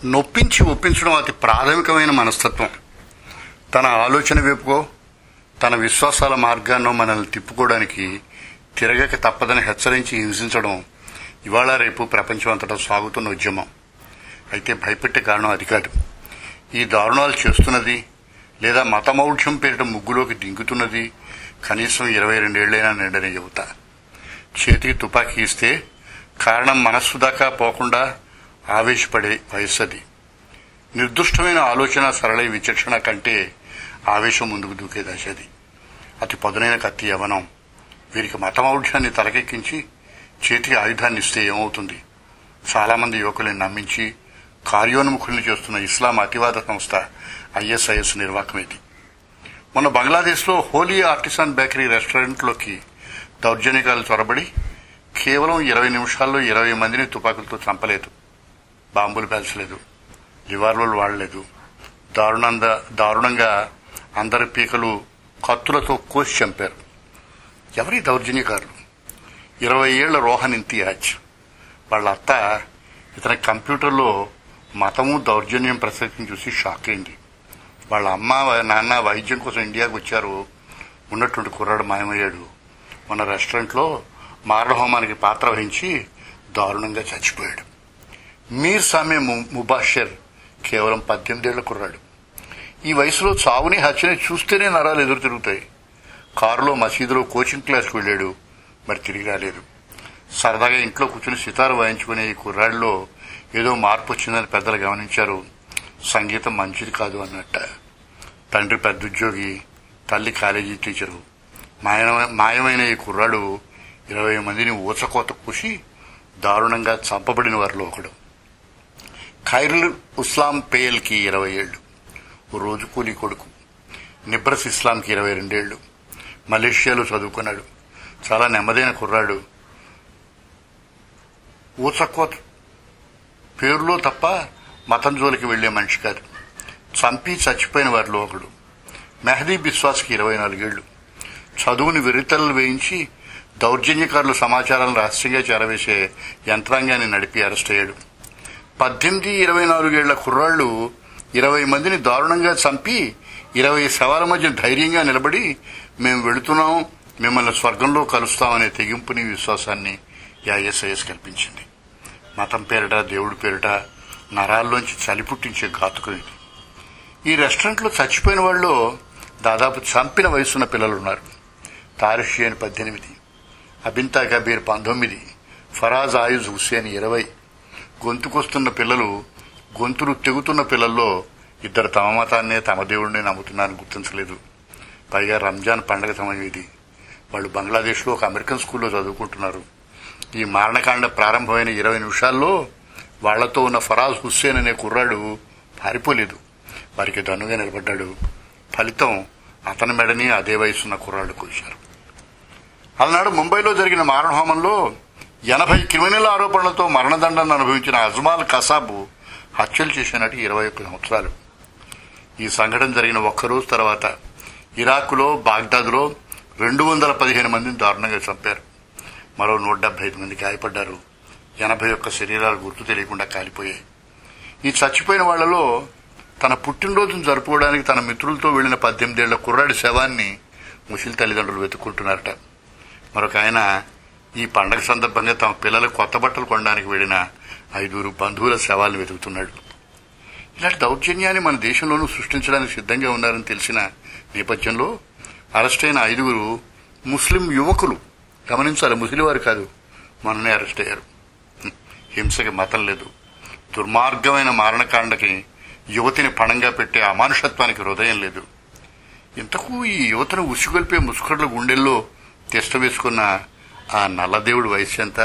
నొప్పించి ఒప్పించడం అతి ప్రాథమికమైన మనస్తత్వం. తన ఆలోచన వైపుకో తన విశ్వాసాల మార్గాన్నో మనల్ని తిప్పుకోవడానికి తిరగక తప్పదని హెచ్చరించి హింసించడం ఇవాళ రేపు ప్రపంచమంతటా సాగుతున్న ఉద్యమం. అయితే భయపెట్టే కారణం అది కాదు. ఈ దారుణాలు చేస్తున్నది లేదా మతమౌఢ్యం పేరిట ముగ్గులోకి దింగుతున్నది కనీసం 22 ఏళ్లైనా నిండని యువత. చేతికి తుపాకీ ఇస్తే కారణం మనస్సు దాకా పోకుండా ఆవేశపడే వయస్సు అది. నిర్దుష్టమైన ఆలోచన సరళ విచక్షణ కంటే ఆవేశం ముందుకు దూకే దశ అది. అతి పదునైన కత్తి యవనం. వీరికి మతమౌఢ్యాన్ని తలకెక్కించి చేతికి ఆయుధాన్ని ఇస్తే ఏమవుతుంది? చాలా మంది యువకుల్ని నమ్మించి కార్యోన్ముఖుల్ని చేస్తున్న ఇస్లాం అతివాద సంస్థ ISIS నిర్వాకం ఇది. మొన్న బంగ్లాదేశ్లో హోలీ ఆర్టిసాన్ బేకరీ రెస్టారెంట్లోకి దౌర్జన్యకాలు చొరబడి కేవలం 20 నిమిషాల్లో 20 మందిని తుపాకులతో చంపలేదు, బాంబులు పేల్చలేదు, రివాల్వర్లు వాడలేదు. దారుణంగా అందరి పీకలు కత్తులతో కోసి చంపారు. ఎవరి దౌర్జన్యకారులు? 20 ఏళ్ల రోహన్ ఇంతియాజ్. వాళ్ళ అత్త ఇతని కంప్యూటర్లో మతము దౌర్జన్యం ప్రసక్తిని చూసి షాక్ అయింది. వాళ్ళ అమ్మ నాన్న వైద్యం కోసం ఇండియాకు వచ్చారు. ఉన్నటువంటి కుర్రాడు మాయమయ్యాడు. మన రెస్టారెంట్లో మారణహోమానికి పాత్ర వహించి దారుణంగా చచ్చిపోయాడు. మీర్ సామే ముబాషర్ కేవలం 18 ఏళ్ల కుర్రాడు. ఈ వయసులో చావుని హత్యని చూస్తేనే నరాలు ఎదురు తిరుగుతాయి. కారులో మసీదులో కోచింగ్ క్లాస్కి వెళ్ళాడు, మరి తిరిగి రాలేదు. సరదాగా ఇంట్లో కూర్చుని సితారు వాయించుకునే ఈ కుర్రాడిలో ఏదో మార్పు వచ్చిందని పెద్దలు గమనించారు. సంగీతం మంచిది కాదు అన్నట్ట. తండ్రి పెద్ద ఉద్యోగి, తల్లి కాలేజీ టీచరు. మాయమైన ఈ కుర్రాడు 20 మందిని ఊచకోత కూసి దారుణంగా చంపబడిన వారిలో ఒకడు. ఖైరుల్ ఇస్లాం పేయల్కి 20 ఏళ్లు. రోజు కూలీ కొడుకు. నిబ్రస్ ఇస్లాంకి 22 ఏళ్లు. మలేషియాలో చదువుకున్నాడు. చాలా నెమ్మదైన కుర్రాడు. ఊచకోత పేరులో తప్ప మతం జోలికి వెళ్లే మనిషి కాదు. చంపి చచ్చిపోయిన వారిలో ఒకడు. మెహదీ బిస్వాస్కి 24 ఏళ్లు. చదువుని వెర్రితలలు వేయించి దౌర్జన్యకారుల సమాచారాలను రహస్యంగా చేరవేసే యంత్రాంగాన్ని నడిపి అరెస్ట్ అయ్యాడు. 18-24 ఏళ్ల కుర్రాళ్లు 20 మందిని దారుణంగా చంపి 20 శవాల మధ్య ధైర్యంగా నిలబడి మేము వెళుతున్నాం, మిమ్మల్ని స్వర్గంలో కలుస్తామనే తెగింపుని విశ్వాసాన్ని ISIS కల్పించింది. మతం పేరిట దేవుడి పేరిట నరాల్లోంచి చలి పుట్టించే ఘాతుకం ఇది. ఈ రెస్టారెంట్లో చచ్చిపోయిన వాళ్ళు దాదాపు చంపిన వయసున్న పిల్లలున్నారు. తారిషియన్ 18, అబింతా కబీర్ 19, ఫరాజ్ ఆయుజ్ హుస్సేన్ 20. గొంతుకొస్తున్న పిల్లలు, గొంతులు తెగుతున్న పిల్లల్లో 2 తమ మతాన్నే తమ దేవుడిని నమ్ముతున్నారని గుర్తించలేదు. పైగా రంజాన్ పండగ సమయం ఇది. వాళ్ళు బంగ్లాదేశ్లో ఒక అమెరికన్ స్కూల్లో చదువుకుంటున్నారు. ఈ మారణకాండ ప్రారంభమైన 20 నిమిషాల్లో వాళ్లతో ఉన్న ఫరాజ్ హుస్సేన్ అనే కుర్రాడు పారిపోలేదు. వారికి దన్నుగా నిలబడ్డాడు. ఫలితం అతని మెడని అదే వయసున్న కుర్రాడు కూర్చారు. అలనాడు ముంబైలో జరిగిన మారణహోమంలో 80 క్రిమినల్ ఆరోపణలతో మరణదండను అనుభవించిన అజ్మాల్ కసాబ్ హత్యలు చేసినట్టు 21 సంవత్సరాలు. ఈ సంఘటన జరిగిన ఒక్కరోజు తర్వాత ఇరాక్లో బాగ్దాద్లో 215 మందిని దారుణంగా చంపారు. మరో 175 మంది గాయపడ్డారు. 81 శరీరాలు గుర్తు తెలియకుండా కాలిపోయాయి. ఈ చచ్చిపోయిన వాళ్లలో తన పుట్టినరోజును జరుపుకోవడానికి తన మిత్రులతో వెళ్లిన 18 ఏళ్ల కుర్రాడి శవాన్ని ముసలి తల్లిదండ్రులు వెతుక్కుంటున్నారట. మరొక ఆయన ఈ పండగ సందర్భంగా తమ పిల్లలకు కొత్త బట్టలు కొనడానికి వెళ్లిన 5 బంధువుల శవాలను వెతుకుతున్నాడు. ఇలాంటి దౌర్జన్యాన్ని మన దేశంలోనూ సృష్టించడానికి సిద్ధంగా ఉన్నారని తెలిసిన నేపథ్యంలో అరెస్టైన 5 ముస్లిం యువకులు, గమనించాలి ముసలివారు కాదు, మొన్ననే అరెస్ట్ అయ్యారు. హింసకి మతం లేదు. దుర్మార్గమైన మారణకాండకి యువతిని పణంగా పెట్టే అమానుషత్వానికి హృదయం లేదు. ఇంతకు ఈ యువతను ఉసిగొల్పే ముసుకడ్ల గుండెల్లో తిష్ట వేసుకున్న ఆ నల్లదేవుడి వయస్సు ఎంత?